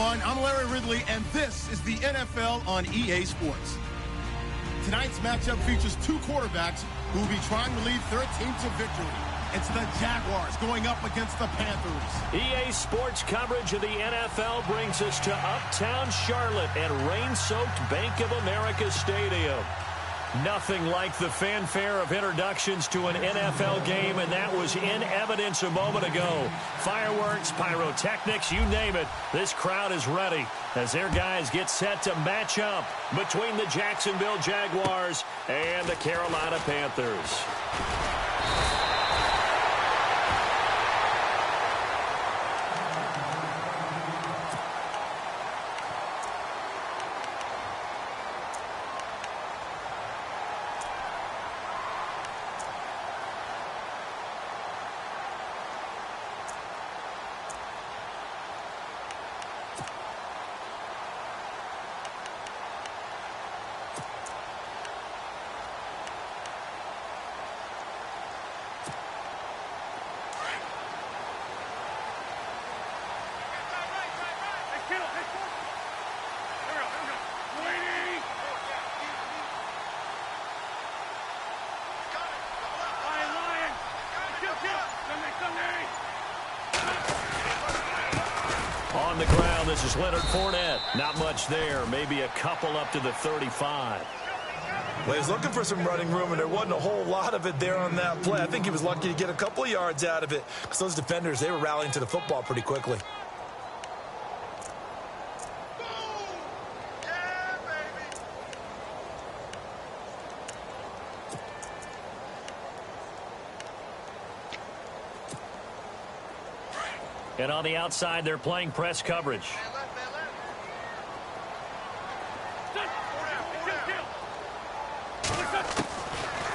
everyone. I'm Larry Ridley, and this is the NFL on EA Sports. Tonight's matchup features two quarterbacks who will be trying to lead their team to victory. It's the Jaguars going up against the Panthers. EA Sports coverage of the NFL brings us to uptown Charlotte at rain-soaked Bank of America Stadium. Nothing like the fanfare of introductions to an NFL game, and that was in evidence a moment ago. Fireworks, pyrotechnics, you name it. This crowd is ready as their guys get set to match up between the Jacksonville Jaguars and the Carolina Panthers. On the ground, this is Leonard Fournette. Not much there. Maybe a couple up to the 35. Well, he was looking for some running room, and there wasn't a whole lot of it there on that play. I think he was lucky to get a couple of yards out of it because those defenders, they were rallying to the football pretty quickly. And on the outside, they're playing press coverage.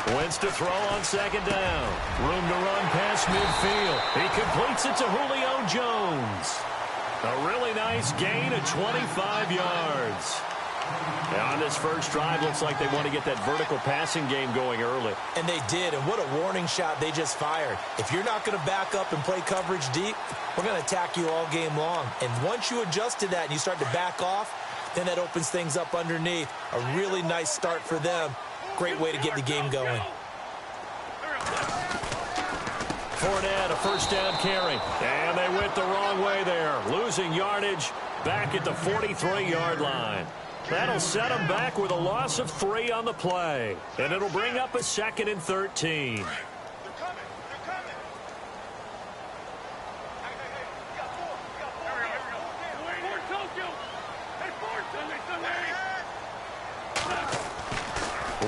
Wentz to throw on second down. Room to run past midfield. He completes it to Julio Jones. A really nice gain of 25 yards. Now on this first drive, looks like they want to get that vertical passing game going early. And they did, and what a warning shot they just fired. If you're not going to back up and play coverage deep, we're going to attack you all game long. And once you adjust to that and you start to back off, then that opens things up underneath. A really nice start for them. Great way to get the game going. Crawdad, a first down carry. And they went the wrong way there. Losing yardage back at the 43-yard line. That'll set them back with a loss of 3 on the play. And it'll bring up a 2nd and 13.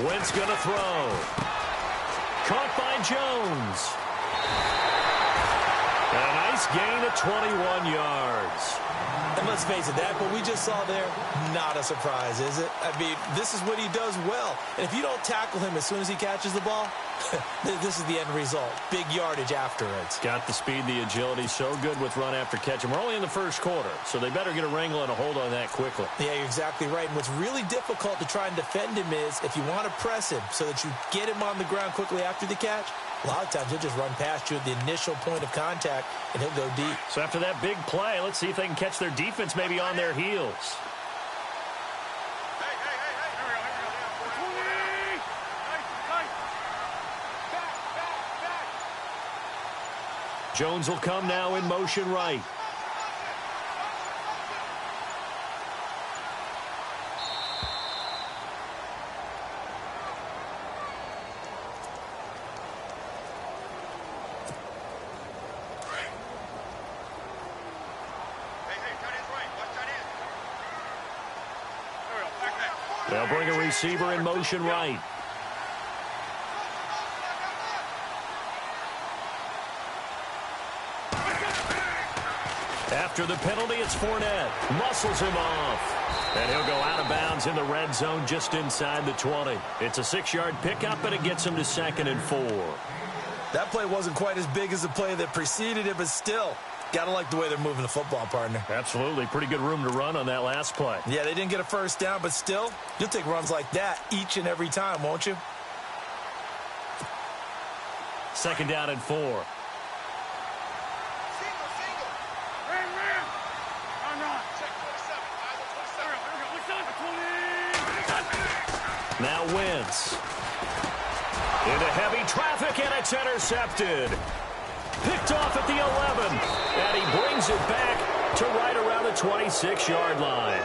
Wentz going to throw. Caught by Jones. And a nice gain of 21 yards. And let's face it, that what we just saw there, not a surprise, is it? I mean, this is what he does well. And if you don't tackle him as soon as he catches the ball, this is the end result. Big yardage afterwards. Got the speed, the agility, so good with run after catch. And we're only in the first quarter, so they better get a wrangle and a hold on that quickly. Yeah, you're exactly right. And what's really difficult to try and defend him is if you want to press him so that you get him on the ground quickly after the catch, a lot of times he'll just run past you at the initial point of contact, and he'll go deep. So after that big play, let's see if they can catch their defense maybe on their heels. Jones will come now in motion right. They'll bring a receiver in motion right. After the penalty, it's Fournette. Muscles him off. And he'll go out of bounds in the red zone just inside the 20. It's a 6-yard pickup, and it gets him to 2nd and 4. That play wasn't quite as big as the play that preceded it, but still, gotta like the way they're moving the football, partner. Absolutely. Pretty good room to run on that last play. Yeah, they didn't get a first down, but still, you'll take runs like that each and every time, won't you? 2nd down and 4. Wentz. Into heavy traffic, and it's intercepted. Picked off at the 11, and he brings it back to right around the 26-yard line.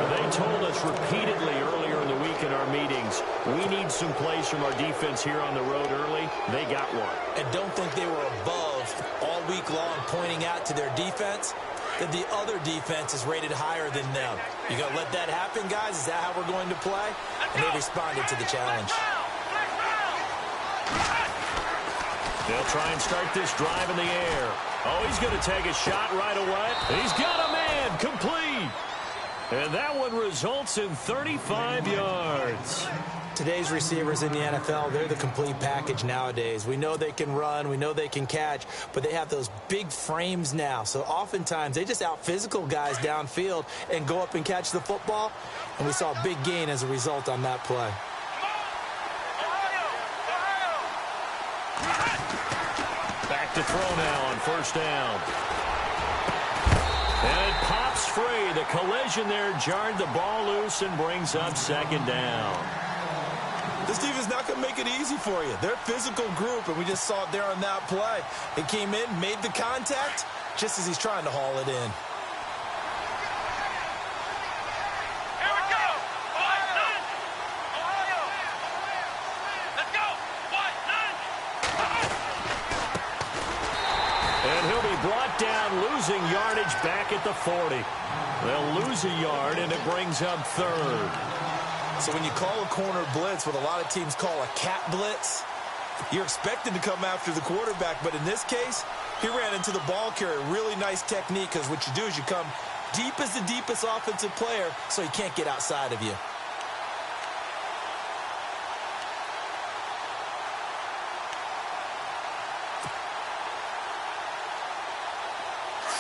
They told us repeatedly earlier in the week in our meetings, we need some plays from our defense here on the road early. They got one. And don't think they were above all week long pointing out to their defense that the other defense is rated higher than them. You going to let that happen, guys? Is that how we're going to play? And they responded to the challenge. They'll try and start this drive in the air. Oh, he's going to take a shot right away. He's got a man, complete. And that one results in 35 yards. Today's receivers in the NFL, they're the complete package nowadays. We know they can run, we know they can catch, but they have those big frames now. So oftentimes they just out-physical guys downfield and go up and catch the football. And we saw a big gain as a result on that play. Back to throw now on first down. And it pops free. The collision there jarred the ball loose and brings up second down. This defense is not going to make it easy for you. They're a physical group, and we just saw it there on that play. It came in, made the contact, just as he's trying to haul it in. Here we go. Ohio. Let's go. And he'll be brought down, losing yardage back at the 40. They'll lose a yard, and it brings up third. So when you call a corner blitz, what a lot of teams call a cat blitz, you're expected to come after the quarterback. But in this case, he ran into the ball carrier. Really nice technique, because what you do is you come deep as the deepest offensive player so he can't get outside of you.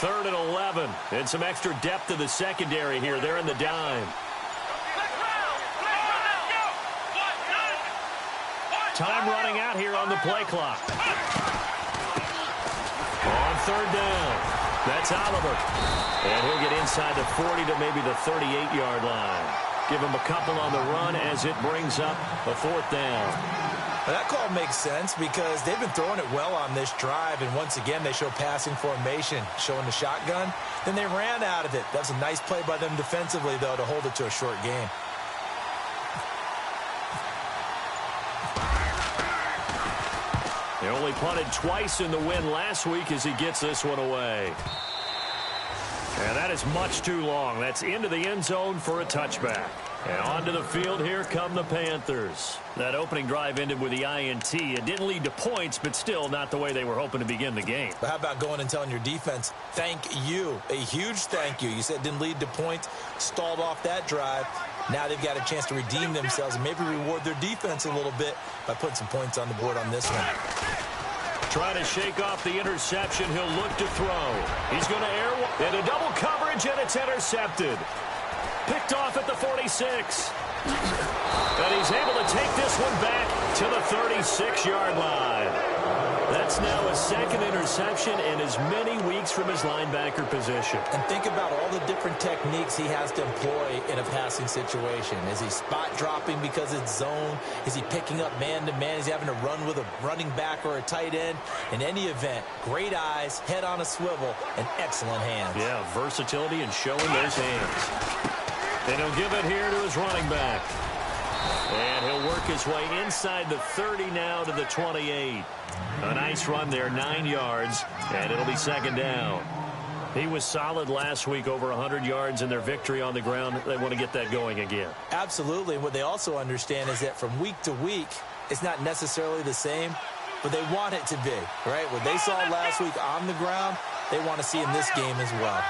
Third and 11. And some extra depth to the secondary here. They're in the dime. Time running out here on the play clock. On third down, that's Oliver. And he'll get inside the 40 to maybe the 38-yard line. Give him a couple on the run as it brings up a fourth down. Now that call makes sense because they've been throwing it well on this drive, and once again they show passing formation, showing the shotgun. Then they ran out of it. That's a nice play by them defensively, though, to hold it to a short game. They only punted twice in the win last week as he gets this one away. And that is much too long. That's into the end zone for a touchback. And onto the field, here come the Panthers. That opening drive ended with the INT. It didn't lead to points, but still not the way they were hoping to begin the game. But how about going and telling your defense, thank you, a huge thank you. You said it didn't lead to points, stalled off that drive. Now they've got a chance to redeem themselves and maybe reward their defense a little bit by putting some points on the board on this one. Trying to shake off the interception. He'll look to throw. He's going to air one. Into double coverage, and it's intercepted. Picked off at the 46. And he's able to take this one back to the 36-yard line. That's now a second interception in as many weeks from his linebacker position. And think about all the different techniques he has to employ in a passing situation. Is he spot dropping because it's zone? Is he picking up man-to-man? Is he having to run with a running back or a tight end? In any event, great eyes, head on a swivel, and excellent hands. Yeah, versatility and showing those hands. And he'll give it here to his running back. And he'll work his way inside the 30 now to the 28. A nice run there, 9 yards, and it'll be second down. He was solid last week, over 100 yards in their victory on the ground. They want to get that going again. Absolutely. What they also understand is that from week to week, it's not necessarily the same, but they want it to be, right? What they saw last week on the ground, they want to see in this game as well.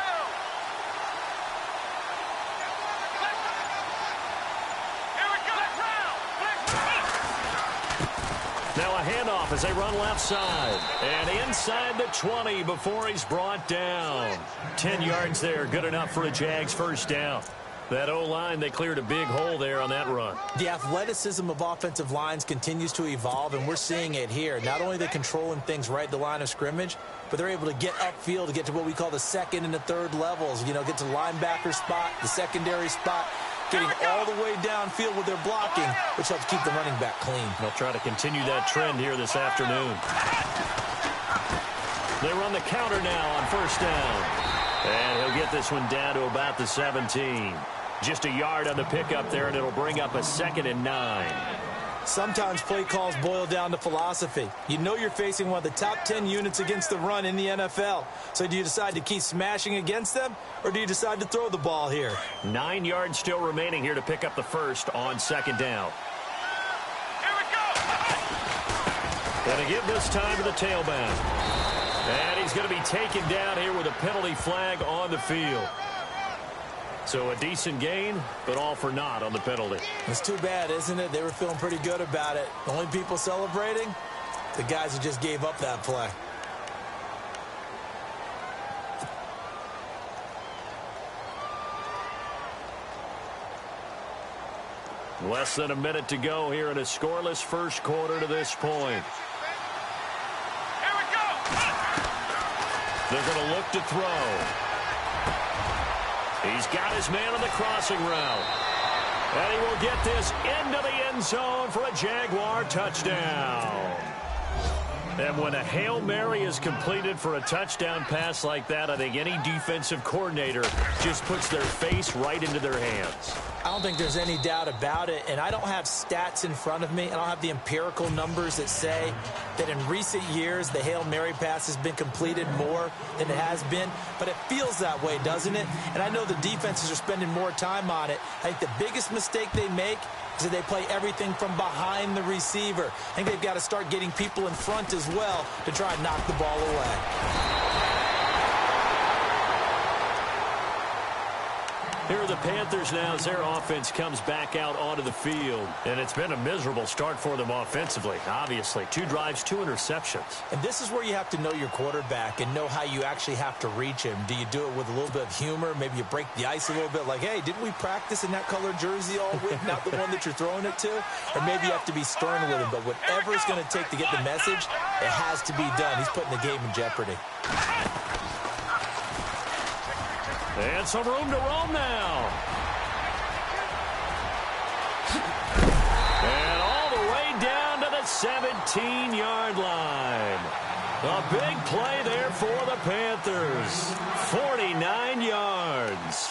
Now a handoff as they run left side. And inside the 20 before he's brought down. 10 yards there, good enough for a Jags first down. That O-line, they cleared a big hole there on that run. The athleticism of offensive lines continues to evolve, and we're seeing it here. Not only are they controlling things right at the line of scrimmage, but they're able to get upfield to get to what we call the second and the third levels. You know, get to the linebacker spot, the secondary spot. getting all the way downfield with their blocking, which helps keep the running back clean. They'll try to continue that trend here this afternoon. They run the counter now on first down. And he'll get this one down to about the 17. Just a yard on the pickup there, and it'll bring up a 2nd and 9. Sometimes play calls boil down to philosophy. You know you're facing one of the top 10 units against the run in the NFL. So do you decide to keep smashing against them, or do you decide to throw the ball here? 9 yards still remaining here to pick up the first on 2nd down. Here we go! Gonna give this time to the tailback. And he's going to be taken down here with a penalty flag on the field. So a decent gain, but all for naught on the penalty. It's too bad, isn't it? They were feeling pretty good about it. The only people celebrating, the guys who just gave up that play. Less than a minute to go here in a scoreless first quarter to this point. Here we go! They're going to look to throw. He's got his man on the crossing route. And he will get this into the end zone for a Jaguar touchdown. And when a Hail Mary is completed for a touchdown pass like that, I think any defensive coordinator just puts their face right into their hands. I don't think there's any doubt about it, and I don't have stats in front of me. I don't have the empirical numbers that say that in recent years the Hail Mary pass has been completed more than it has been, but it feels that way, doesn't it? And I know the defenses are spending more time on it. I think the biggest mistake they make is that they play everything from behind the receiver. I think they've got to start getting people in front as well to try and knock the ball away. Here are the Panthers now as their offense comes back out onto the field. And it's been a miserable start for them offensively, obviously. 2 drives, 2 interceptions. And this is where you have to know your quarterback and know how you actually have to reach him. Do you do it with a little bit of humor? Maybe you break the ice a little bit like, hey, didn't we practice in that color jersey all week, not the one that you're throwing it to? Or maybe you have to be stern with him. But whatever it's going to take to get the message, it has to be done. He's putting the game in jeopardy. And some room to roam now. And all the way down to the 17-yard line. A big play there for the Panthers. 49 yards.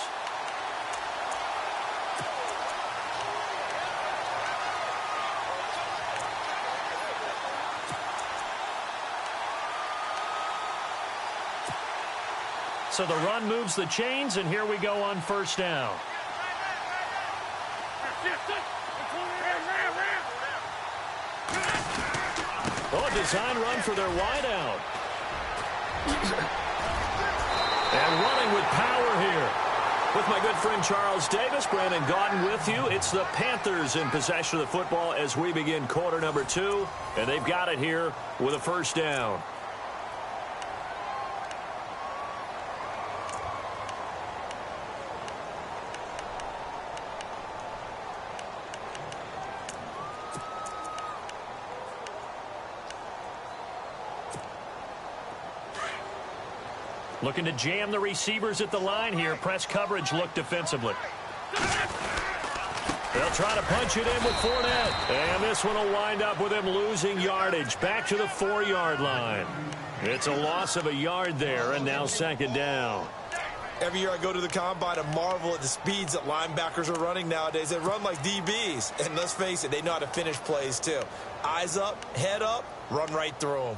So the run moves the chains, and here we go on first down. Oh, a design run for their wideout. And running with power here. With my good friend Charles Davis, Brandon Gaudin with you. It's the Panthers in possession of the football as we begin quarter number 2. And they've got it here with a first down. Looking to jam the receivers at the line here. Press coverage look defensively. They'll try to punch it in with Fournette. And this one will wind up with him losing yardage. Back to the 4-yard line. It's a loss of a yard there, and now 2nd down. Every year I go to the combine and marvel at the speeds that linebackers are running nowadays. They run like DBs. And let's face it, they know how to finish plays too. Eyes up, head up, run right through them.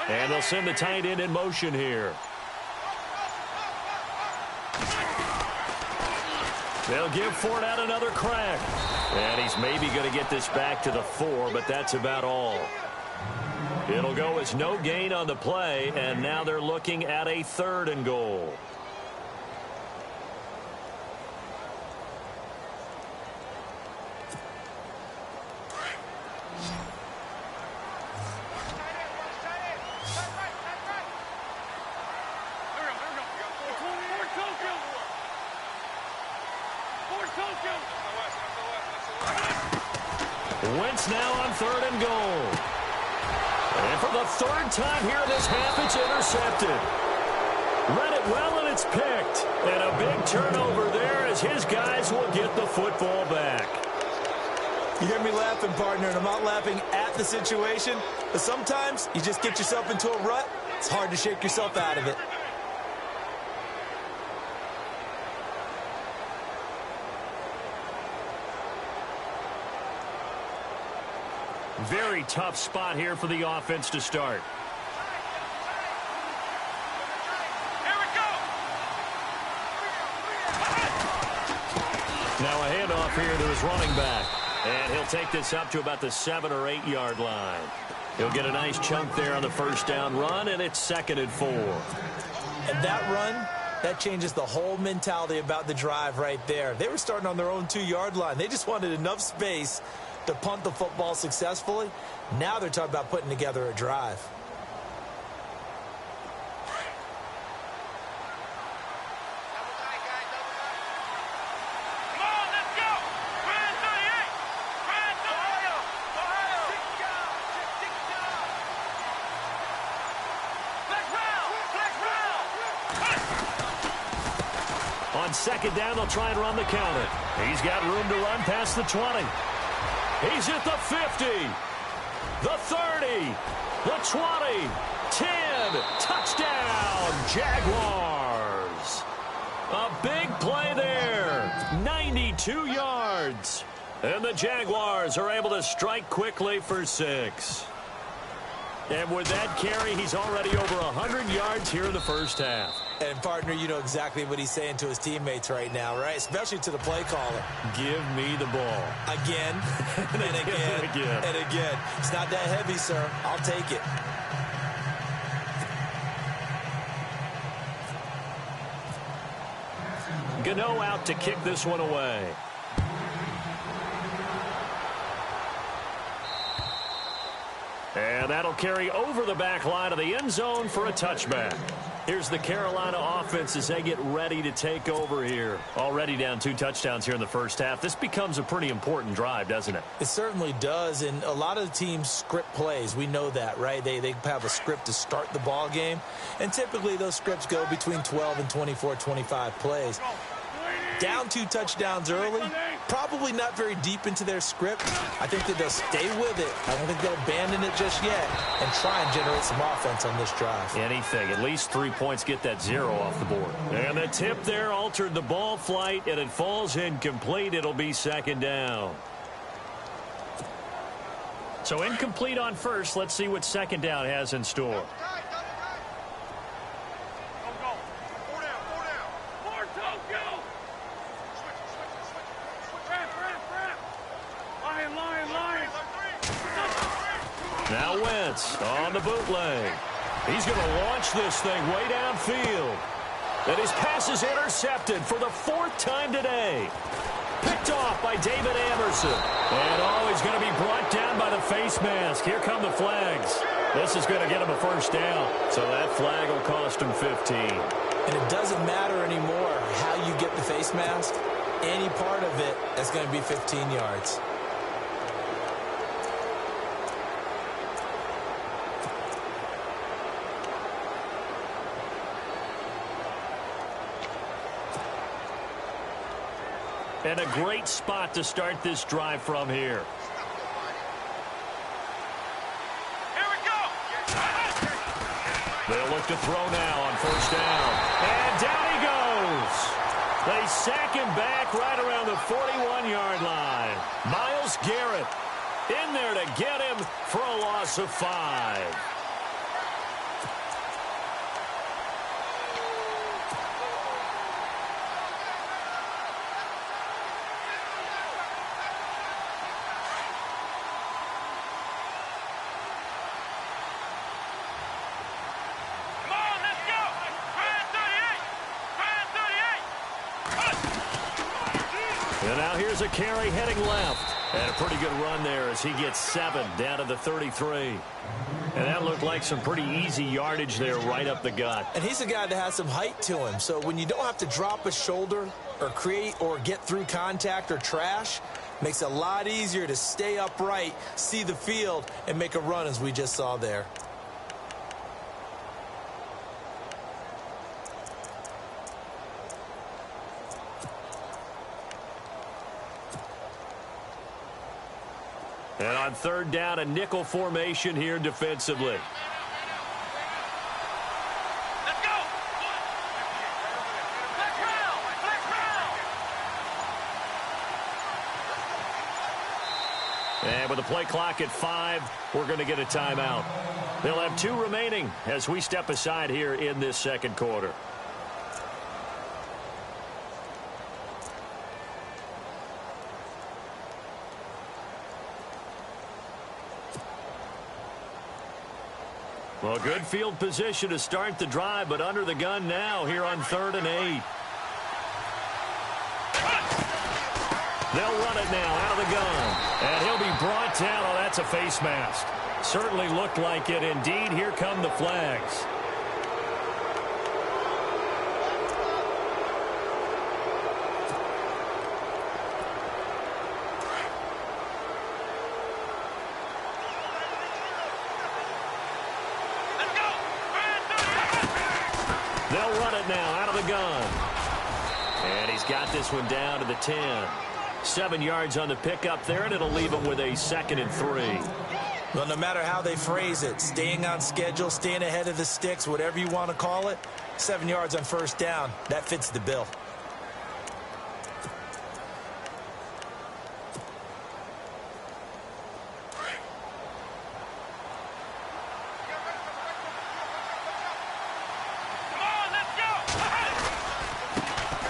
And they'll send the tight end in motion here. They'll give Fournette another crack. And he's maybe going to get this back to the 4, but that's about all. It'll go as no gain on the play, and now they're looking at a 3rd and goal. Wentz now on 3rd and goal. And for the 3rd time here in this half, it's intercepted. Read it well, and it's picked. And a big turnover there as his guys will get the football back. You hear me laughing, partner, and I'm not laughing at the situation, but sometimes you just get yourself into a rut. It's hard to shake yourself out of it. Very tough spot here for the offense to start. Here we go. Now a handoff here to his running back. And he'll take this up to about the 7 or 8 yard line. He'll get a nice chunk there on the 1st down run, and it's 2nd and 4. And that run, that changes the whole mentality about the drive right there. They were starting on their own 2-yard line. They just wanted enough space to punt the football successfully. Now they're talking about putting together a drive. Come on, let's go. Grand 38. Grand 38. Ohio. Flex round. On 2nd down, they'll try and run the counter. He's got room to run past the 20. He's at the 50, the 30, the 20, 10, touchdown, Jaguars. A big play there, 92 yards. And the Jaguars are able to strike quickly for 6. And with that carry, he's already over 100 yards here in the 1st half. And, partner, you know exactly what he's saying to his teammates right now, right? Especially to the play caller. Give me the ball. Again, and again, and again. It's not that heavy, sir. I'll take it. Gano out to kick this one away. And that'll carry over the back line of the end zone for a touchback. Here's the Carolina offense as they get ready to take over here. Already down 2 touchdowns here in the 1st half. This becomes a pretty important drive, doesn't it? It certainly does, and a lot of the teams script plays. We know that, right? They have a script to start the ball game, and typically those scripts go between 12 and 24, 25 plays. Down 2 touchdowns early, probably not very deep into their script. I think that they'll stay with it. I don't think they'll abandon it just yet and try and generate some offense on this drive. Anything. At least 3 points, get that 0 off the board. And the tip there altered the ball flight, and it falls incomplete. It'll be 2nd down. So incomplete on 1st. Let's see what 2nd down has in store. Now Wentz on the bootleg. He's going to launch this thing way downfield. And his pass is intercepted for the 4th time today. Picked off by David Anderson. And he's going to be brought down by the face mask. Here come the flags. This is going to get him a 1st down. So that flag will cost him 15. And it doesn't matter anymore how you get the face mask. Any part of it is going to be 15 yards. And a great spot to start this drive from here. Here we go. They'll look to throw now on 1st down. And down he goes. They sack him back right around the 41-yard line. Myles Garrett in there to get him for a loss of 5. And now here's a carry heading left. And a pretty good run there as he gets 7 down to the 33. And that looked like some pretty easy yardage there right up the gut. And he's a guy that has some height to him. So when you don't have to drop a shoulder or create or get through contact or trash, Makes it a lot easier to stay upright, see the field, and make a run as we just saw there. And on third down, a nickel formation here defensively. Let's go. Black round. Black round. And with the play clock at 5, we're going to get a timeout. They'll have 2 remaining as we step aside here in this second quarter. Well, good field position to start the drive, but under the gun now here on 3rd and 8. They'll run it now out of the gun. And he'll be brought down. Oh, that's a face mask. Certainly looked like it. Indeed, here come the flags. They'll run it now out of the gun. And he's got this one down to the 10. 7 yards on the pickup there, and it'll leave him with a 2nd and 3. Well, no matter how they phrase it, staying on schedule, staying ahead of the sticks, whatever you want to call it, 7 yards on first down, that fits the bill.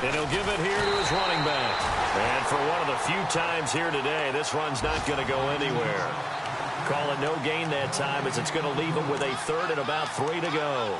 And he'll give it here to his running back. And for one of the few times here today, this run's not going to go anywhere. Call it no gain that time as it's going to leave him with a 3rd and about 3 to go.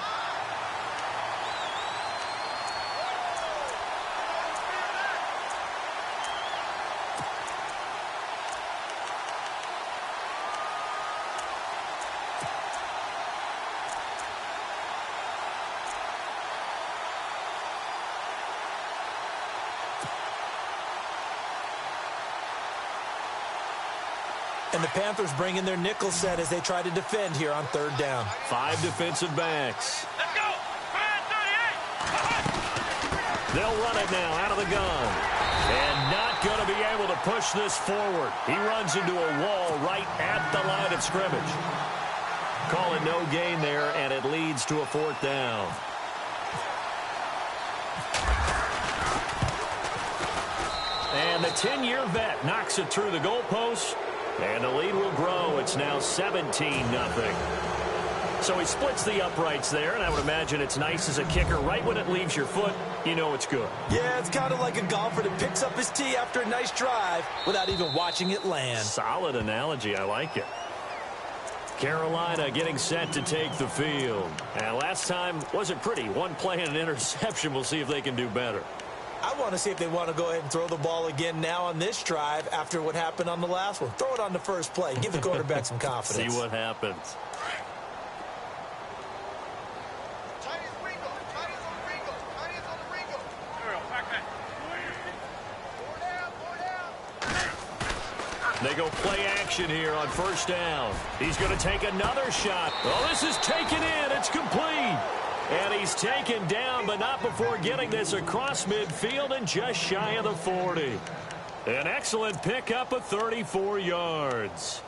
And the Panthers bring in their nickel set as they try to defend here on 3rd down. 5 defensive backs. Let's go. 38. They'll run it now out of the gun. And not going to be able to push this forward. He runs into a wall right at the line of scrimmage. Call it no gain there, and it leads to a 4th down. And the 10-year vet knocks it through the goalpost. And the lead will grow. It's now 17-0. So he splits the uprights there, and I would imagine it's nice as a kicker. Right when it leaves your foot, you know it's good. Yeah, it's kind of like a golfer that picks up his tee after a nice drive without even watching it land. Solid analogy. I like it. Carolina getting set to take the field. And last time wasn't pretty. One play and an interception. We'll see if they can do better. I want to see if they want to go ahead and throw the ball again now on this drive after what happened on the last one. Throw it on the first play. Give the quarterback some confidence. See what happens. They go play action here on 1st down. He's going to take another shot. Oh, this is taken in. It's complete. And he's taken down, but not before getting this across midfield and just shy of the 40. An excellent pickup of 34 yards.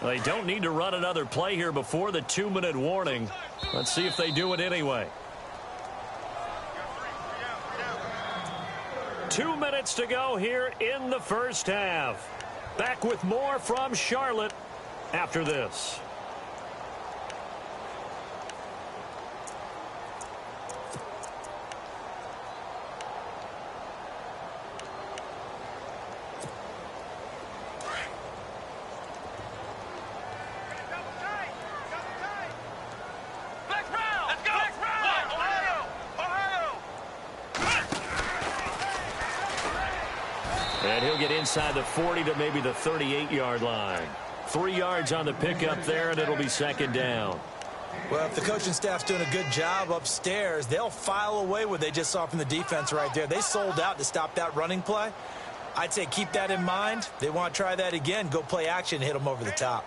They don't need to run another play here before the 2-minute warning. Let's see if they do it anyway. 2 minutes to go here in the first half. Back with more from Charlotte after this. And he'll get inside the 40 to maybe the 38-yard line. 3 yards on the pickup there, and it'll be 2nd down. Well, if the coaching staff's doing a good job upstairs, they'll file away what they just saw from the defense right there. They sold out to stop that running play. I'd say keep that in mind. They want to try that again. Go play action and hit them over the top.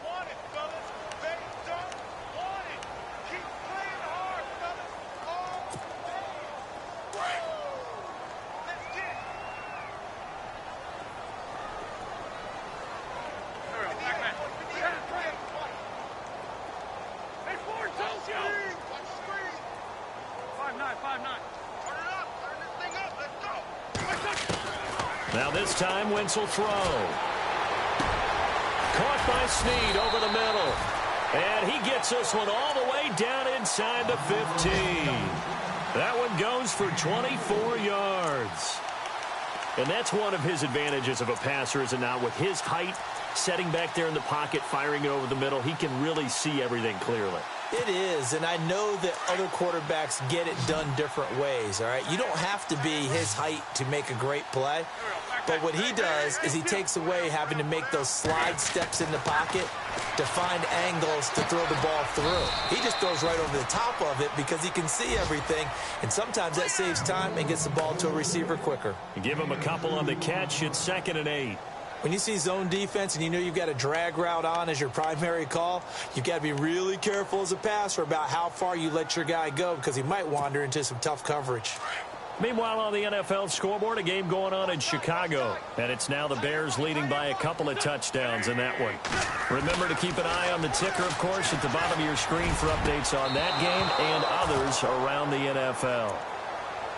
Now this time, Wentz will throw. Caught by Snead over the middle. And he gets this one all the way down inside the 15. That one goes for 24 yards. And that's one of his advantages of a passer, is it not? With his height, setting back there in the pocket, firing it over the middle, he can really see everything clearly. It is, and I know that other quarterbacks get it done different ways, all right? You don't have to be his height to make a great play. But what he does is he takes away having to make those slide steps in the pocket to find angles to throw the ball through. He just throws right over the top of it because he can see everything, and sometimes that saves time and gets the ball to a receiver quicker. You give him a couple on the catch. It's 2nd and 8. When you see zone defense and you know you've got a drag route on as your primary call, you've got to be really careful as a passer about how far you let your guy go because he might wander into some tough coverage. Meanwhile, on the NFL scoreboard, a game going on in Chicago. And it's now the Bears leading by a couple of touchdowns in that one. Remember to keep an eye on the ticker, of course, at the bottom of your screen for updates on that game and others around the NFL.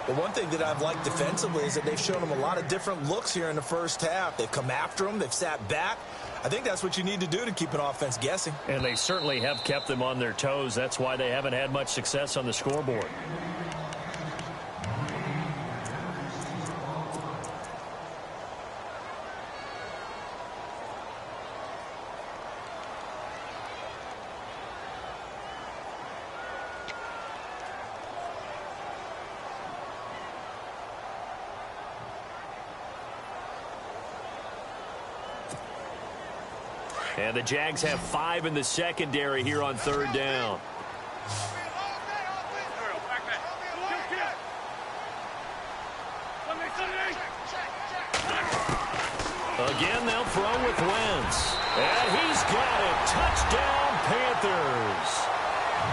Well, one thing that I've liked defensively is that they've shown them a lot of different looks here in the first half. They've come after them. They've sat back. I think that's what you need to do to keep an offense guessing. And they certainly have kept them on their toes. That's why they haven't had much success on the scoreboard. And the Jags have 5 in the secondary here on 3rd down. Again, they'll throw with Wentz. And he's got it. Touchdown, Panthers.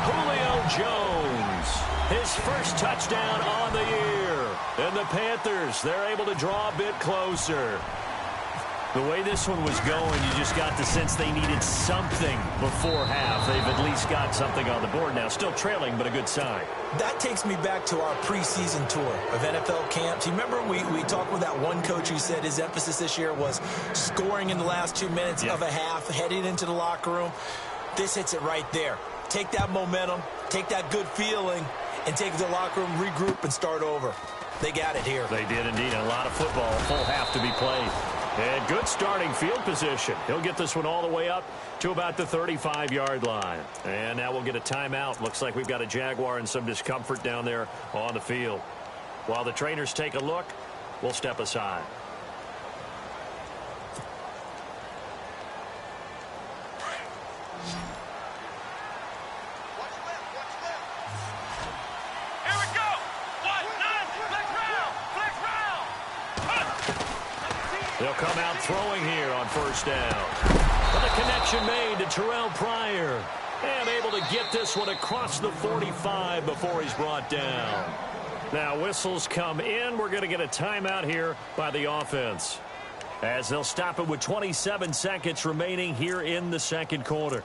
Julio Jones, his first touchdown on the year. And the Panthers, they're able to draw a bit closer. The way this one was going, you just got the sense they needed something before half. They've at least got something on the board now. Still trailing, but a good sign. That takes me back to our preseason tour of NFL camps. You remember we talked with that one coach who said his emphasis this year was scoring in the last 2 minutes of a half, heading into the locker room. This hits it right there. Take that momentum, take that good feeling, and take it to the locker room, regroup, and start over. They got it here. They did indeed. A lot of football, a full half to be played. And good starting field position. He'll get this one all the way up to about the 35-yard line. And now we'll get a timeout. Looks like we've got a Jaguar and some discomfort down there on the field. While the trainers take a look, we'll step aside. They'll come out throwing here on 1st down. But the connection made to Terrell Pryor. And able to get this one across the 45 before he's brought down. Now whistles come in. We're going to get a timeout here by the offense, as they'll stop it with 27 seconds remaining here in the 2nd quarter.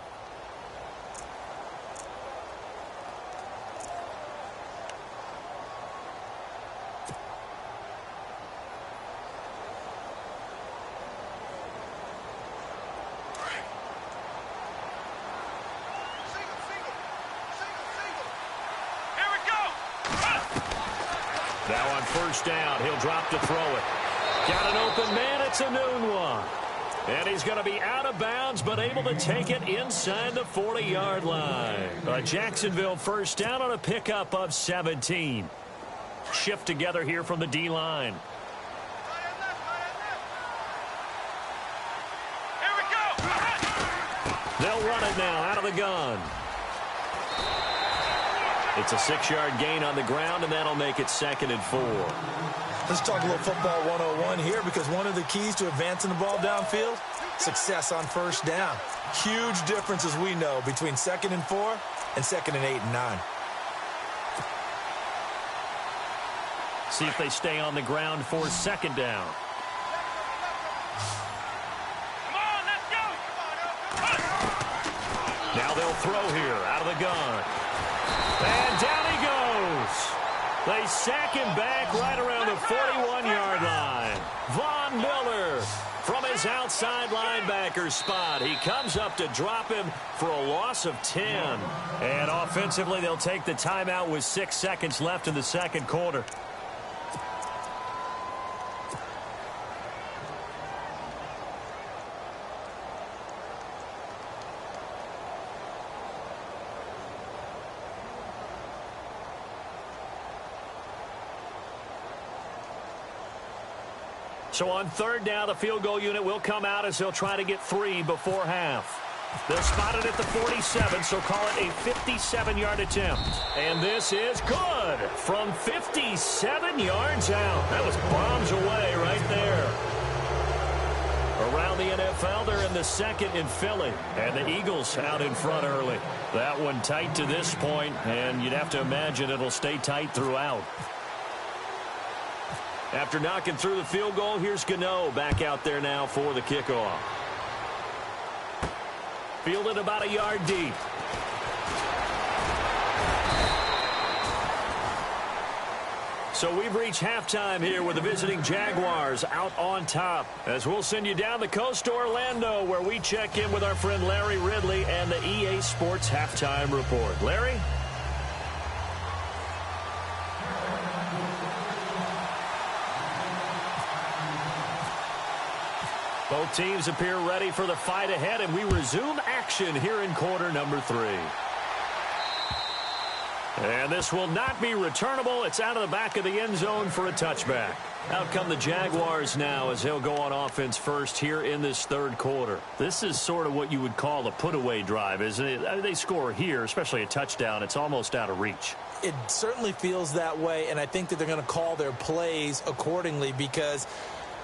Now on 1st down, he'll drop to throw it. Got an open man. It's a noon one. And he's going to be out of bounds, but able to take it inside the 40-yard line. A Jacksonville 1st down on a pickup of 17. Shift together here from the D-line. Here we go. They'll run it now out of the gun. It's a 6-yard gain on the ground, and that'll make it 2nd and 4. Let's talk a little football 101 here, because one of the keys to advancing the ball downfield, success on first down. Huge difference, as we know, between 2nd and 4 and 2nd and 8 and 9. See if they stay on the ground for 2nd down. Come on, let's go. Now they'll throw here out of the gun. And down he goes. They sack him back right around the 41-yard line. Von Miller from his outside linebacker spot. He comes up to drop him for a loss of 10. And offensively, they'll take the timeout with 6 seconds left in the 2nd quarter. So on 3rd down, the field goal unit will come out as they'll try to get 3 before half. They'll spot it at the 47, so call it a 57-yard attempt. And this is good from 57 yards out. That was bombs away right there. Around the NFL, they're in the 2nd in Philly, and the Eagles out in front early. That one tight to this point, and you'd have to imagine it'll stay tight throughout. After knocking through the field goal, here's Gano back out there now for the kickoff. Fielded about a yard deep. So we've reached halftime here with the visiting Jaguars out on top. As we'll send you down the coast to Orlando, where we check in with our friend Larry Ridley and the EA Sports Halftime Report. Larry? Both teams appear ready for the fight ahead, and we resume action here in quarter number 3. And this will not be returnable. It's out of the back of the end zone for a touchback. Out come the Jaguars now as they'll go on offense first here in this 3rd quarter. This is sort of what you would call a put-away drive, isn't it? They score here, especially a touchdown. It's almost out of reach. It certainly feels that way, and I think that they're going to call their plays accordingly, because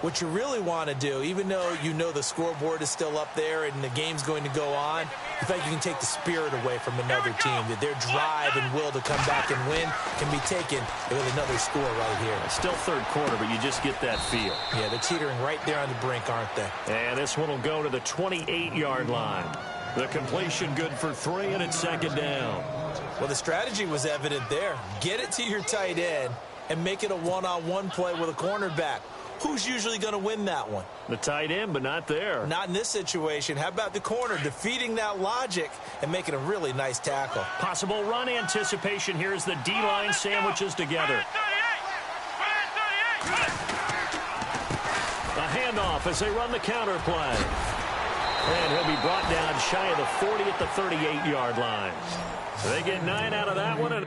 what you really want to do, even though you know the scoreboard is still up there and the game's going to go on, in fact, you can take the spirit away from another team, that their drive and will to come back and win can be taken with another score right here. It's still 3rd quarter, but you just get that feel. Yeah, they're teetering right there on the brink, aren't they? And this one will go to the 28-yard line. The completion good for 3, and it's 2nd down. Well, the strategy was evident there. Get it to your tight end and make it a one-on-one play with a cornerback. Who's usually going to win that one? The tight end, but not there. Not in this situation. How about the corner defeating that logic and making a really nice tackle? Possible run anticipation here as the D-line sandwiches together. A handoff as they run the counter play. And he'll be brought down shy of the 40 at the 38-yard line. They get 9 out of that one. And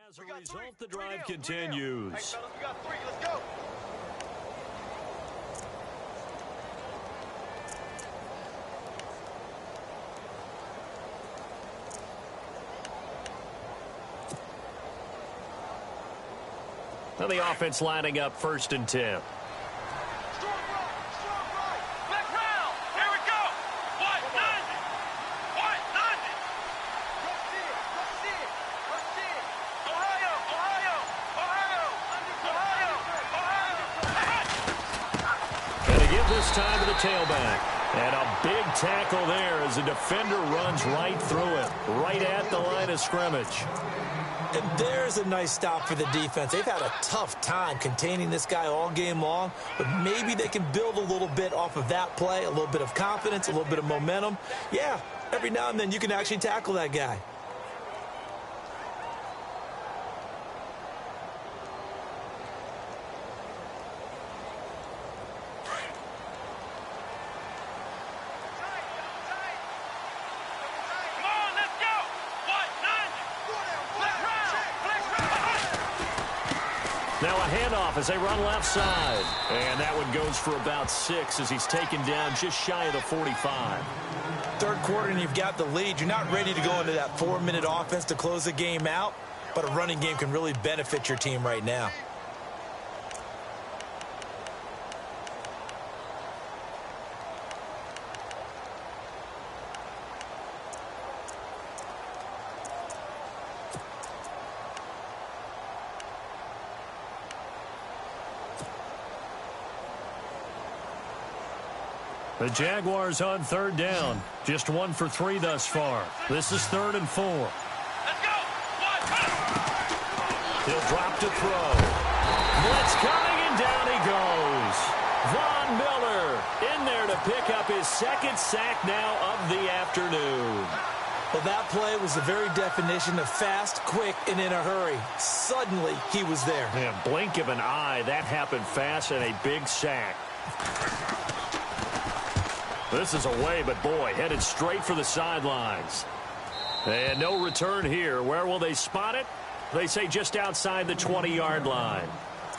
as a result, the drive continues. Hey, fellas, we got 3. Let's go. Now the offense lining up 1st and 10. Strong right. Left round. Here we go. What? 90. What? 90. Rush in. Ohio. And they give this time to the tailback. And a big tackle there as the defender runs right through it, right at the line of scrimmage. And there's a nice stop for the defense. They've had a tough time containing this guy all game long, but maybe they can build a little bit off of that play, a little bit of confidence, a little bit of momentum. Yeah, every now and then you can actually tackle that guy. Now a handoff as they run left side. And that one goes for about 6 as he's taken down just shy of the 45. Third quarter and you've got the lead. You're not ready to go into that 4-minute offense to close the game out, but a running game can really benefit your team right now. The Jaguars on third down. Just 1 for 3 thus far. This is 3rd and 4. Let's go. He'll drop to throw. Blitz coming, and down he goes. Von Miller in there to pick up his 2nd sack now of the afternoon. Well, that play was the very definition of fast, quick, and in a hurry. Suddenly, he was there. Yeah, blink of an eye. That happened fast and a big sack. This is away, but boy, headed straight for the sidelines. And no return here. Where will they spot it? They say just outside the 20-yard line.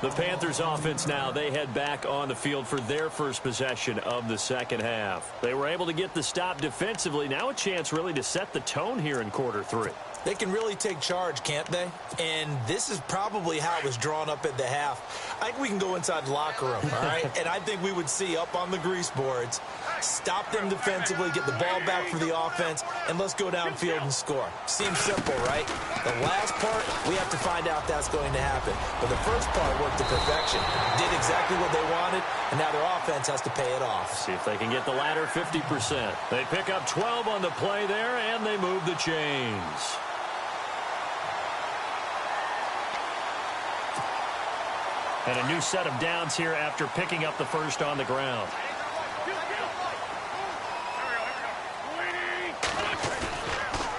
The Panthers offense now, they head back on the field for their first possession of the second half. They were able to get the stop defensively. Now a chance really to set the tone here in quarter 3. They can really take charge, can't they? And this is probably how it was drawn up at the half. I think we can go inside the locker room, all right? And I think we would see up on the grease boards, stop them defensively, get the ball back for the offense, and let's go downfield and score. Seems simple, right? The last part, we have to find out if that's going to happen. But the first part worked to perfection. Did exactly what they wanted, and now their offense has to pay it off. See if they can get the latter 50%. They pick up 12 on the play there, and they move the chains. And a new set of downs here after picking up the first on the ground.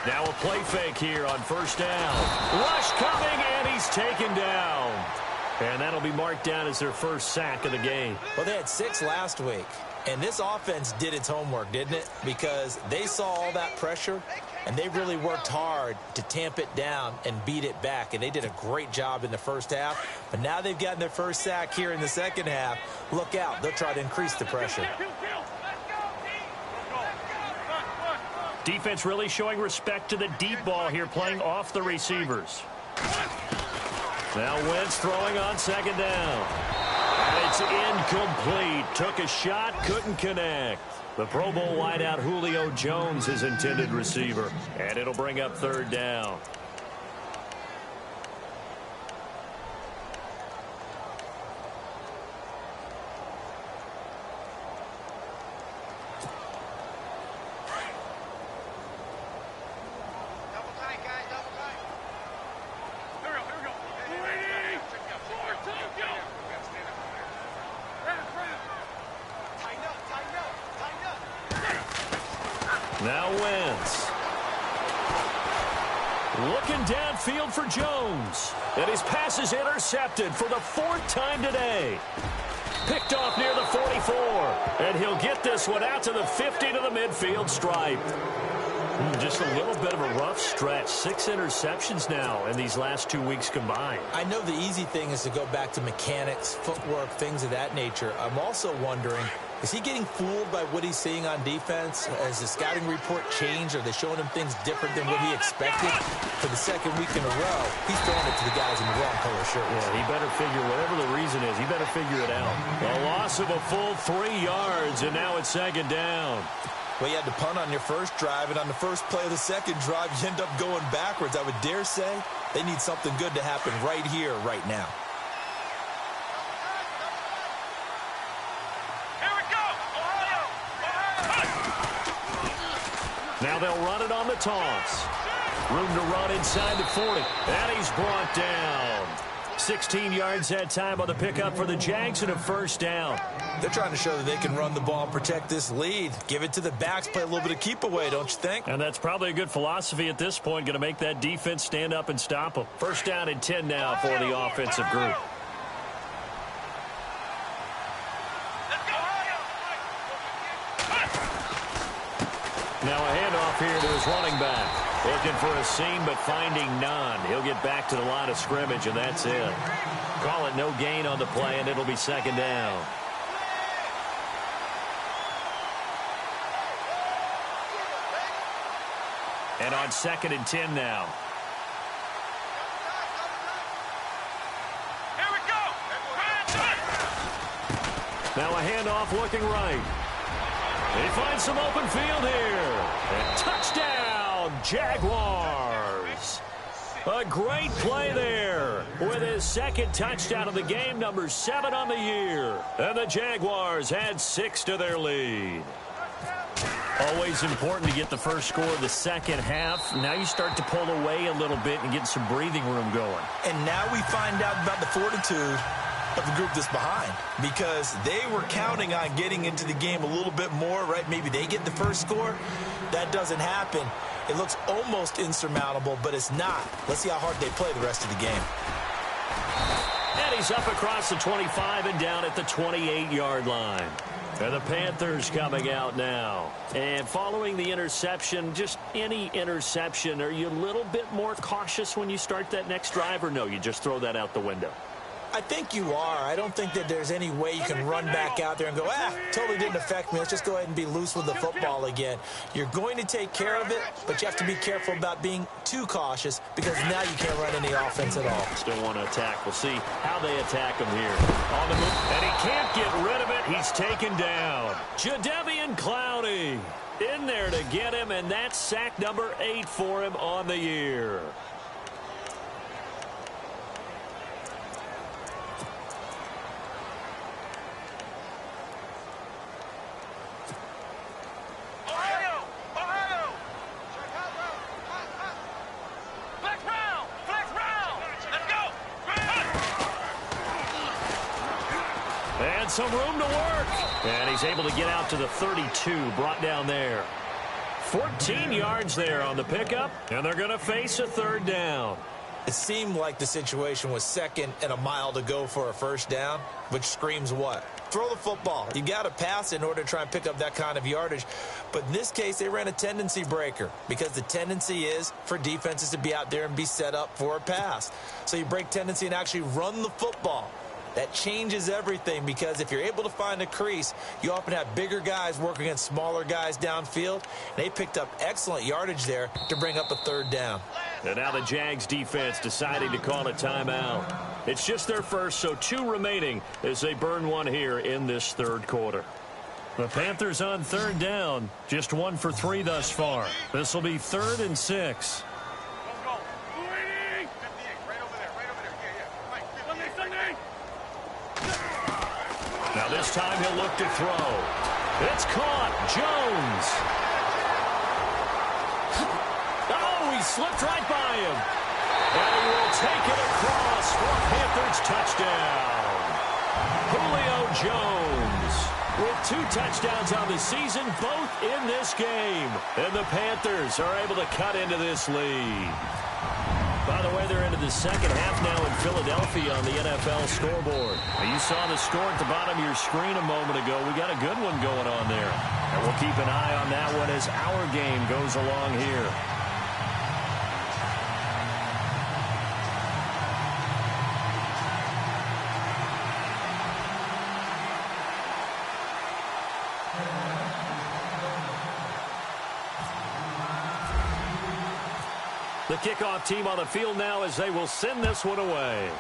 Now a play fake here on first down. Rush coming, and he's taken down. And that'll be marked down as their first sack of the game. Well, they had 6 last week. And this offense did its homework, didn't it? Because they saw all that pressure, and they really worked hard to tamp it down and beat it back. And they did a great job in the first half. But now they've gotten their first sack here in the second half. Look out. They'll try to increase the pressure. Defense really showing respect to the deep ball here, playing off the receivers. Now Wentz throwing on second down. And it's incomplete. Took a shot, couldn't connect. The Pro Bowl wideout Julio Jones, his intended receiver. And it'll bring up third down. Now Wentz. Looking downfield for Jones. And his pass is intercepted for the 4th time today. Picked off near the 44. And he'll get this one out to the 50 to the midfield stripe. Just a little bit of a rough stretch. 6 interceptions now in these last 2 weeks combined. I know the easy thing is to go back to mechanics, footwork, things of that nature. I'm also wondering, is he getting fooled by what he's seeing on defense? Has the scouting report changed? Are they showing him things different than what he expected? For the 2nd week in a row, he's throwing it to the guys in the wrong color shirts. Yeah, he better figure, whatever the reason is, he better figure it out. A loss of a full 3 yards, and now it's second down. Well, you had to punt on your first drive, and on the first play of the second drive, you end up going backwards. I would dare say they need something good to happen right here, right now. Here we go. Now they'll run it on the toss. Room to run inside the 40. And he's brought down. 16 yards that time on the pickup for the Jags and a first down. They're trying to show that they can run the ball and protect this lead. Give it to the backs, play a little bit of keep away, don't you think? And that's probably a good philosophy at this point, going to make that defense stand up and stop them. First down and 10 now for the offensive group. Now a handoff here to his running back. Looking for a seam, but finding none. He'll get back to the line of scrimmage, and that's it. Call it no gain on the play, and it'll be second down. And on 2nd and 10 now. Here we go. Now a handoff looking right. They find some open field here. And touchdown, Jaguars. A great play there with his 2nd touchdown of the game, number 7 on the year. And the Jaguars add 6 to their lead. Always important to get the first score of the second half. Now you start to pull away a little bit and get some breathing room going. And now we find out about the fortitude of the group that's behind, because they were counting on getting into the game a little bit more, right? Maybe they get the first score. That doesn't happen. It looks almost insurmountable, but it's not. Let's see how hard they play the rest of the game. And he's up across the 25 and down at the 28-yard line. And the Panthers coming out now. And following the interception, just any interception, are you a little bit more cautious when you start that next drive, or no, you just throw that out the window? I think you are. I don't think that there's any way you can run back out there and go, totally didn't affect me. Let's just go ahead and be loose with the football again. You're going to take care of it, but you have to be careful about being too cautious, because now you can't run any offense at all. Still want to attack. We'll see how they attack him here. On the move, and he can't get rid of it. He's taken down. Jadeveon Clowney in there to get him, and that's sack number 8 for him on the year. Some room to work. And he's able to get out to the 32, brought down there. 14 yards there on the pickup, and they're going to face a 3rd down. It seemed like the situation was 2nd and a mile to go for a 1st down, which screams what? Throw the football. You got to pass in order to try and pick up that kind of yardage. But in this case, they ran a tendency breaker, because the tendency is for defenses to be out there and be set up for a pass. So you break tendency and actually run the football. That changes everything, because if you're able to find a crease, you often have bigger guys working against smaller guys downfield. They picked up excellent yardage there to bring up a 3rd down. And now the Jags defense deciding to call a timeout. It's just their first, so 2 remaining as they burn one here in this 3rd quarter. The Panthers on 3rd down, just 1 for 3 thus far. This will be 3rd and 6. Now this time he'll look to throw. It's caught. Jones. Oh, he slipped right by him. And he will take it across for a Panthers touchdown. Julio Jones with 2 touchdowns on the season, both in this game. And the Panthers are able to cut into this lead. By the way, they're into the second half now in Philadelphia on the NFL scoreboard. Now, you saw the score at the bottom of your screen a moment ago. We got a good one going on there. And we'll keep an eye on that one as our game goes along here. The kickoff team on the field now as they will send this one away.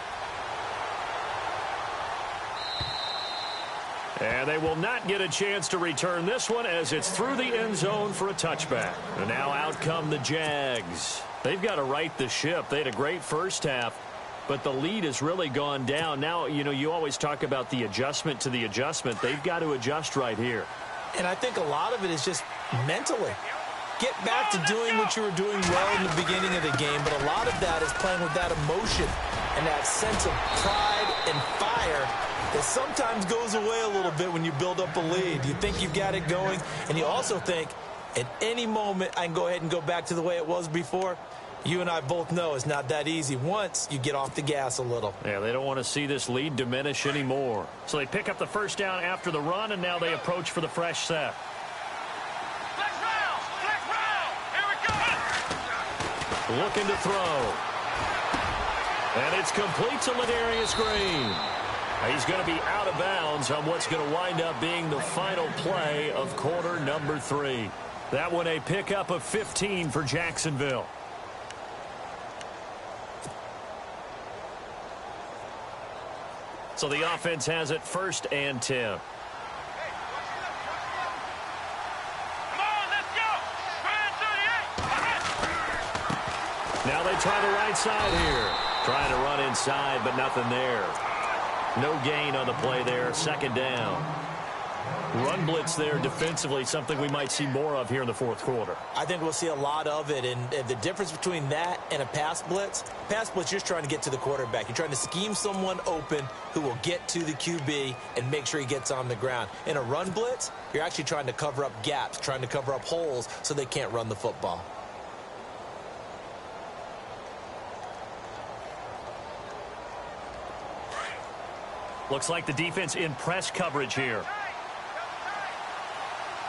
And they will not get a chance to return this one as it's through the end zone for a touchback. And now out come the Jags. They've got to right the ship. They had a great first half, but the lead has really gone down. Now, you know, you always talk about the adjustment to the adjustment. They've got to adjust right here. And I think a lot of it is just mentally. Get back to doing what you were doing well in the beginning of the game, but a lot of that is playing with that emotion and that sense of pride and fire that sometimes goes away a little bit when you build up a lead. You think you've got it going, and you also think at any moment I can go ahead and go back to the way it was before. You and I both know it's not that easy once you get off the gas a little. Yeah, they don't want to see this lead diminish anymore. So they pick up the 1st down after the run, and now they approach for the fresh set. Looking to throw. And it's complete to Ladarius Green. He's going to be out of bounds on what's going to wind up being the final play of quarter number 3. That one a pickup of 15 for Jacksonville. So the offense has it 1st and 10. Now they try the right side here. Trying to run inside, but nothing there. No gain on the play there. 2nd down. Run blitz there defensively, something we might see more of here in the 4th quarter. I think we'll see a lot of it, and the difference between that and a pass blitz, you're just trying to get to the quarterback. You're trying to scheme someone open who will get to the QB and make sure he gets on the ground. In a run blitz, you're actually trying to cover up gaps, trying to cover up holes so they can't run the football. Looks like the defense in press coverage here.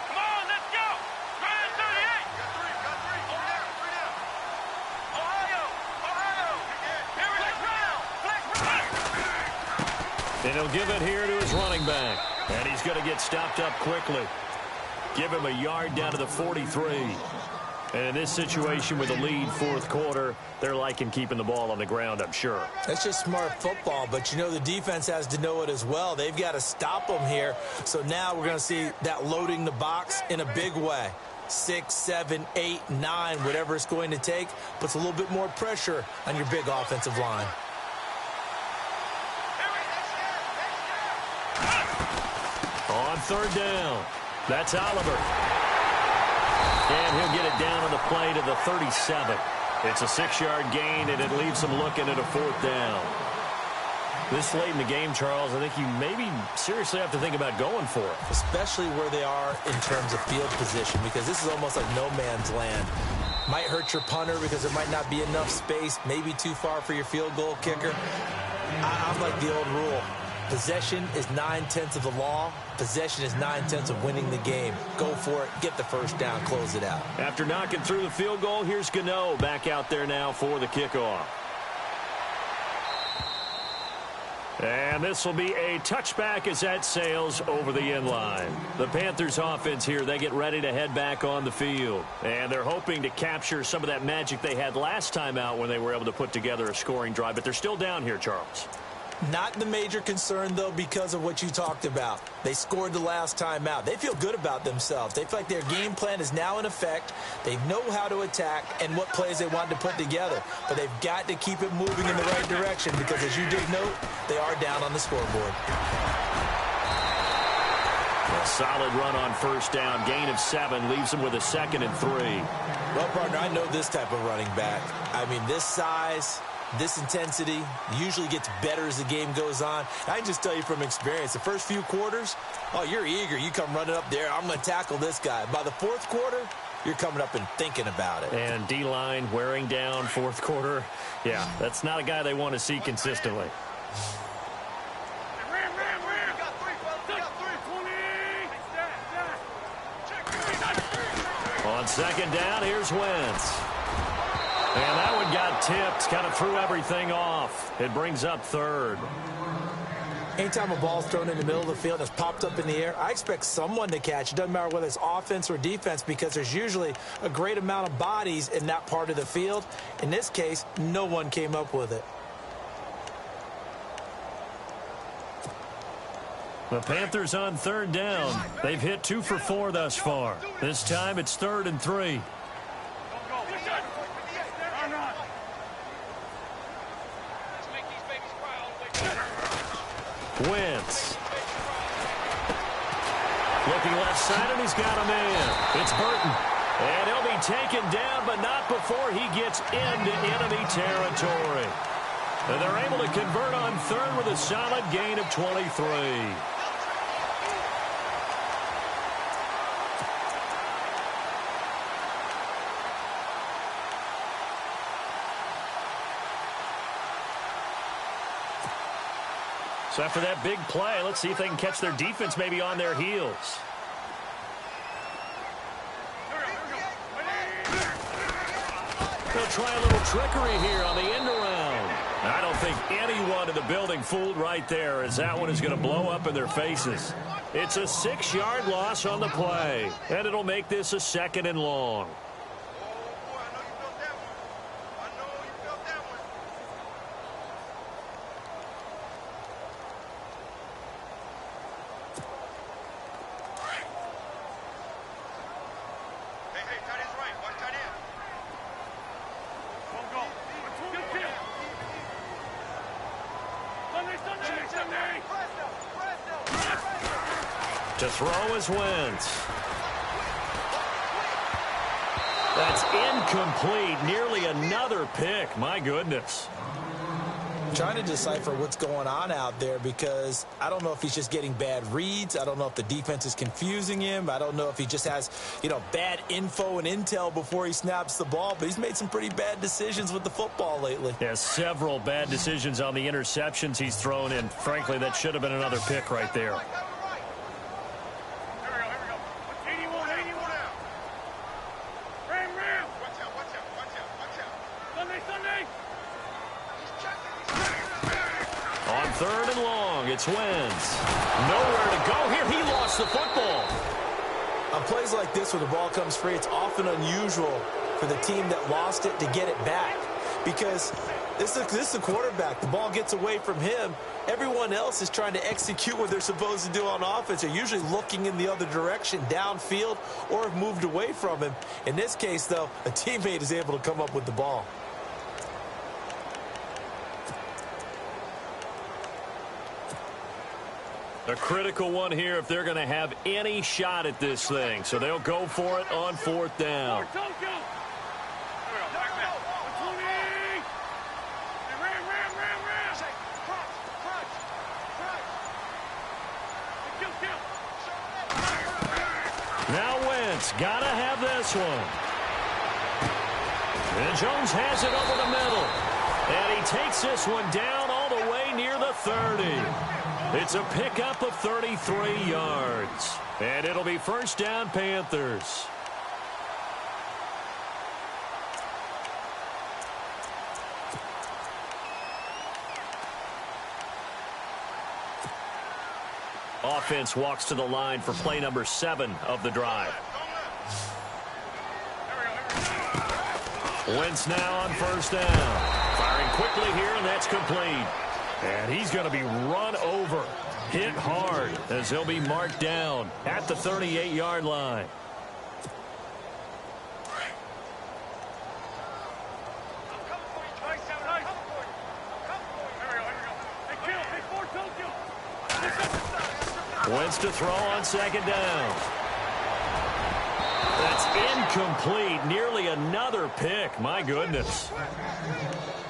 Come on, let's go. Crawdad 38. Got three. Ohio. Here we go. And he'll give it here to his running back. And he's going to get stopped up quickly. Give him a yard down to the 43. And in this situation with a lead 4th quarter, they're liking keeping the ball on the ground, I'm sure. That's just smart football, but you know the defense has to know it as well. They've got to stop them here. So now we're going to see that loading the box in a big way. 6, 7, 8, 9, whatever it's going to take, puts a little bit more pressure on your big offensive line. On 3rd down, that's Oliver. And he'll get it down on the play to the 37. It's a 6-yard gain, and it leaves him looking at a 4th down. This late in the game, Charles, I think you maybe seriously have to think about going for it. Especially where they are in terms of field position, because this is almost like no man's land. Might hurt your punter because there might not be enough space, maybe too far for your field goal kicker. I'm like the old rule. Possession is 9/10 of the law. Possession is 9/10 of winning the game. Go for it. Get the 1st down. Close it out. After knocking through the field goal, here's Gano back out there now for the kickoff. And this will be a touchback as that sails over the end line. The Panthers offense here, they get ready to head back on the field. And they're hoping to capture some of that magic they had last time out when they were able to put together a scoring drive. But they're still down here, Charles. Not the major concern, though, because of what you talked about. They scored the last time out. They feel good about themselves. They feel like their game plan is now in effect. They know how to attack and what plays they want to put together. But they've got to keep it moving in the right direction because, as you did note, they are down on the scoreboard. A solid run on 1st down. Gain of 7 leaves them with a 2nd and 3. Well, partner, I know this type of running back. I mean, this size, this intensity usually gets better as the game goes on. I can just tell you from experience, the first few quarters, oh, you're eager. You come running up there. I'm going to tackle this guy. By the 4th quarter, you're coming up and thinking about it. And D-line wearing down 4th quarter. Yeah, that's not a guy they want to see consistently. On 2nd down, here's Wentz. And that one got tipped, kind of threw everything off. It brings up 3rd. Anytime a ball's thrown in the middle of the field and it's popped up in the air, I expect someone to catch. It doesn't matter whether it's offense or defense because there's usually a great amount of bodies in that part of the field. In this case, no one came up with it. The Panthers on 3rd down. They've hit 2 for 4 thus far. This time it's 3rd and 3. Wentz. Looking left side, and he's got a man. It's Burton. And he'll be taken down, but not before he gets into enemy territory. And they're able to convert on 3rd with a solid gain of 23. So after that big play, let's see if they can catch their defense maybe on their heels. they'll try a little trickery here on the end around. I don't think anyone in the building fooled right there, as that one is going to blow up in their faces. It's a 6-yard loss on the play, and it'll make this a 2nd and long. To throw is Wentz. That's incomplete. Nearly another pick. My goodness. Trying to decipher what's going on out there, because I don't know if he's just getting bad reads. I don't know if the defense is confusing him. I don't know if he just has, bad info and intel before he snaps the ball. But he's made some pretty bad decisions with the football lately. Yeah, several bad decisions on the interceptions he's thrown in. Frankly, that should have been another pick right there. On 3rd and long, it's Wentz. Nowhere to go here. He lost the football. On plays like this where the ball comes free, it's often unusual for the team that lost it to get it back, because this is the quarterback. The ball gets away from him. Everyone else is trying to execute what they're supposed to do on offense. They're usually looking in the other direction, downfield, or have moved away from him. In this case, though, a teammate is able to come up with the ball. A critical one here if they're going to have any shot at this thing. So they'll go for it on 4th down. Now Wentz, gotta have this one. And Jones has it over the middle. And he takes this one down all the way near the 30. It's a pickup of 33 yards. And it'll be 1st down, Panthers. Offense walks to the line for play number 7 of the drive. Wentz now on 1st down. Firing quickly here, and that's complete. And he's going to be run over, hit hard, as he'll be marked down at the 38-yard line. Wentz to throw on 2nd down. That's incomplete. Nearly another pick. My goodness.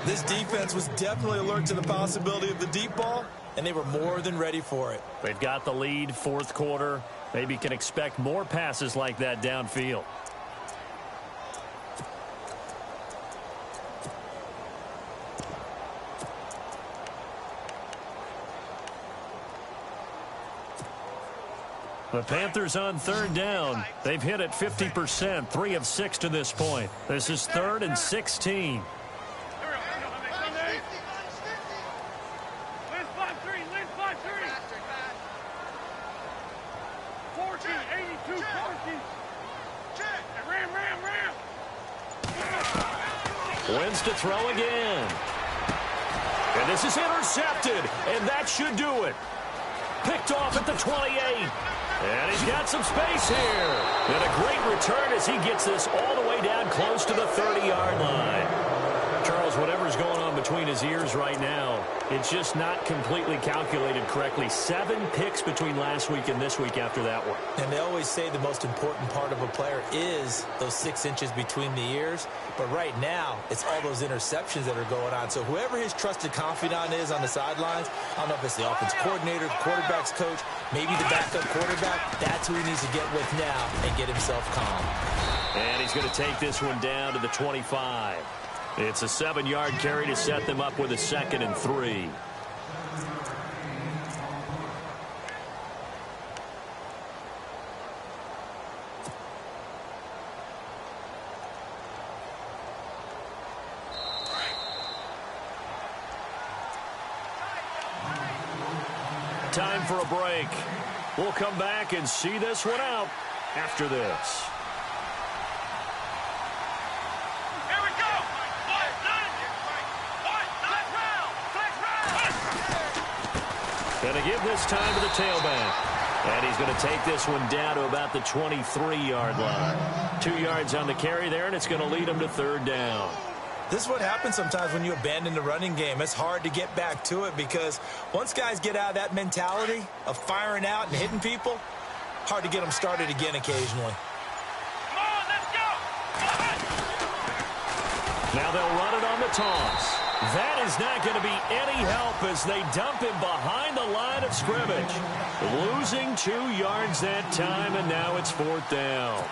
This defense was definitely alert to the possibility of the deep ball, and they were more than ready for it. They've got the lead, 4th quarter. Maybe can expect more passes like that downfield. The Panthers on 3rd down. They've hit it 50%, 3 of 6 to this point. This is 3rd and 16. Wentz to throw again. And this is intercepted, and that should do it. Picked off at the 28. And he's got some space here. And a great return as he gets this all the way down close to the 30-yard line. Charles, whatever's going on between his ears right now, it's just not completely calculated correctly. 7 picks between last week and this week after that one. And they always say the most important part of a player is those 6 inches between the ears. But right now, it's all those interceptions that are going on. So whoever his trusted confidant is on the sidelines, I don't know if it's the offense coordinator, the quarterback's coach, maybe the backup quarterback, that's who he needs to get with now and get himself calm. And he's going to take this one down to the 25. It's a 7-yard carry to set them up with a 2nd and 3. Time for a break. We'll come back and see this one out after this. Here we go. Going to give this time to the tailback. And he's going to take this one down to about the 23-yard line. 2 yards on the carry there, and it's going to lead him to third down. This is what happens sometimes when you abandon the running game. It's hard to get back to it because once guys get out of that mentality of firing out and hitting people, hard to get them started again occasionally. Come on, let's go. Now they'll run it on the toss. That is not going to be any help as they dump him behind the line of scrimmage. Losing 2 yards that time, and now it's fourth down.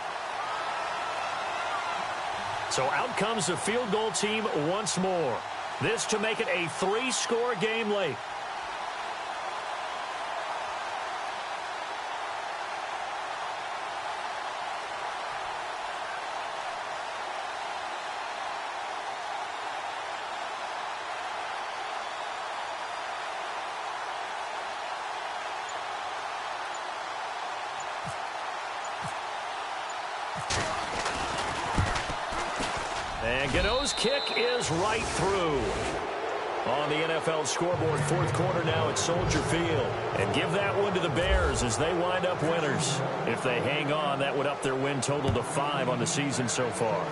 So out comes the field goal team once more. This to make it a 3-score game late. And Gano's kick is right through. On the NFL scoreboard, fourth quarter now at Soldier Field. And give that one to the Bears as they wind up winners. If they hang on, that would up their win total to 5 on the season so far.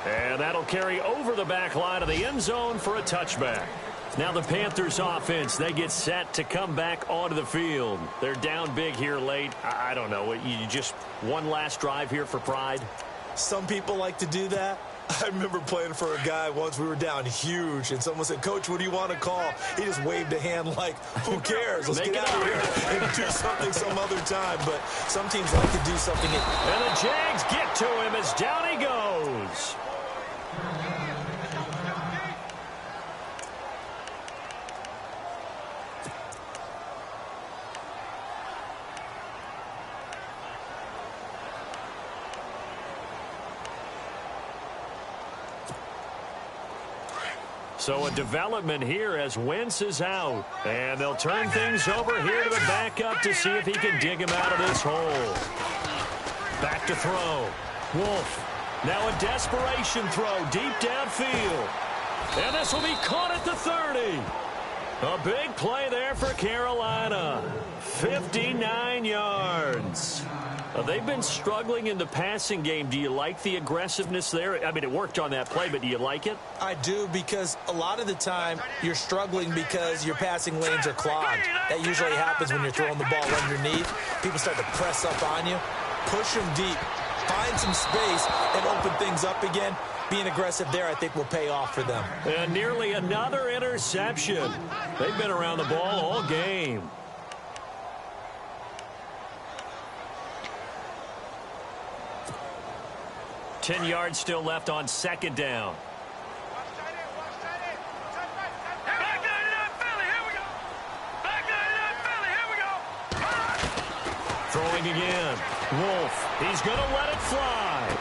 And that'll carry over the back line of the end zone for a touchback. Now the Panthers offense, they get set to come back onto the field. They're down big here late. I don't know. You just one last drive here for pride? Some people like to do that. I remember playing for a guy once. We were down huge, and someone said, "Coach, what do you want to call?" He just waved a hand like, who cares? Let's get out of here and do something some other time. But some teams like to do something. And the Jags get to him as down he goes. So a development here as Wentz is out. And they'll turn things over here to the backup to see if he can dig him out of this hole. Back to throw. Wolf. Now a desperation throw deep downfield. And this will be caught at the 30. A big play there for Carolina. 59 yards. They've been struggling in the passing game. Do you like the aggressiveness there? I mean, it worked on that play, but do you like it? I do, because a lot of the time you're struggling because your passing lanes are clogged. That usually happens when you're throwing the ball underneath. People start to press up on you. Push them deep. Find some space and open things up again. Being aggressive there, I think, will pay off for them. And nearly another interception. They've been around the ball all game. Ten yards still left on second down. Throwing again. Wolf. He's going to let it fly.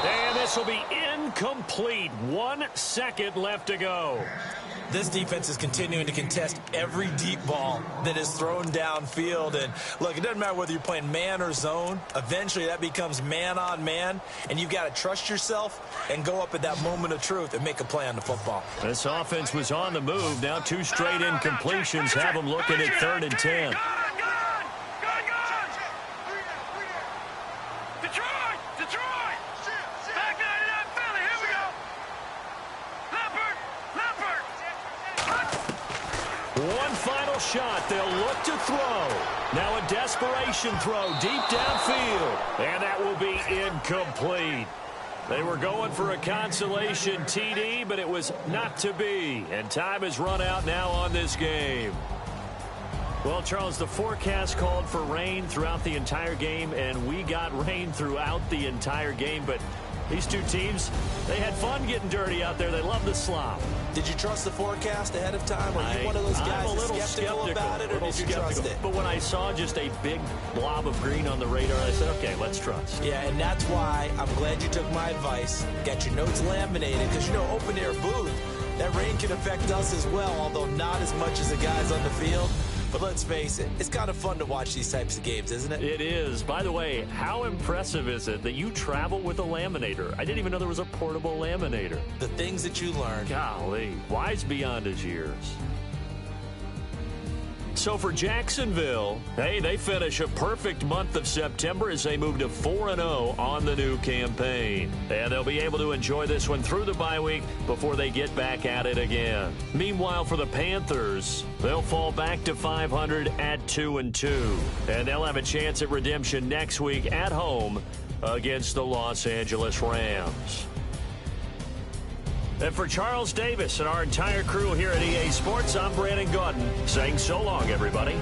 And this will be incomplete. 1 second left to go. This defense is continuing to contest every deep ball that is thrown downfield. And, look, it doesn't matter whether you're playing man or zone. Eventually, that becomes man-on-man, and you've got to trust yourself and go up at that moment of truth and make a play on the football. This offense was on the move. Now 2 straight incompletions have them looking at 3rd and 10. One final shot. They'll look to throw. Now a desperation throw deep downfield. And that will be incomplete. They were going for a consolation TD, but it was not to be. And time has run out now on this game. Well, Charles, the forecast called for rain throughout the entire game, and we got rain throughout the entire game. But these two teams, they had fun getting dirty out there. They love the slop. Did you trust the forecast ahead of time? Or are you one of those guys that's skeptical about it, or did you trust it? But when I saw just a big blob of green on the radar, I said, okay, let's trust. Yeah, and that's why I'm glad you took my advice. Got your notes laminated, because, you know, open-air booth, That rain can affect us as well, although not as much as the guys on the field. But let's face it, it's kind of fun to watch these types of games, isn't it? It is. By the way, how impressive is it that you travel with a laminator? I didn't even know there was a portable laminator. The things that you learn. Golly, wise beyond his years. So for Jacksonville, hey, they finish a perfect month of September as they move to 4-0 on the new campaign. And they'll be able to enjoy this one through the bye week before they get back at it again. Meanwhile, for the Panthers, they'll fall back to 500 at 2-2. And they'll have a chance at redemption next week at home against the Los Angeles Rams. And for Charles Davis and our entire crew here at EA Sports, I'm Brandon Gaudin saying so long, everybody.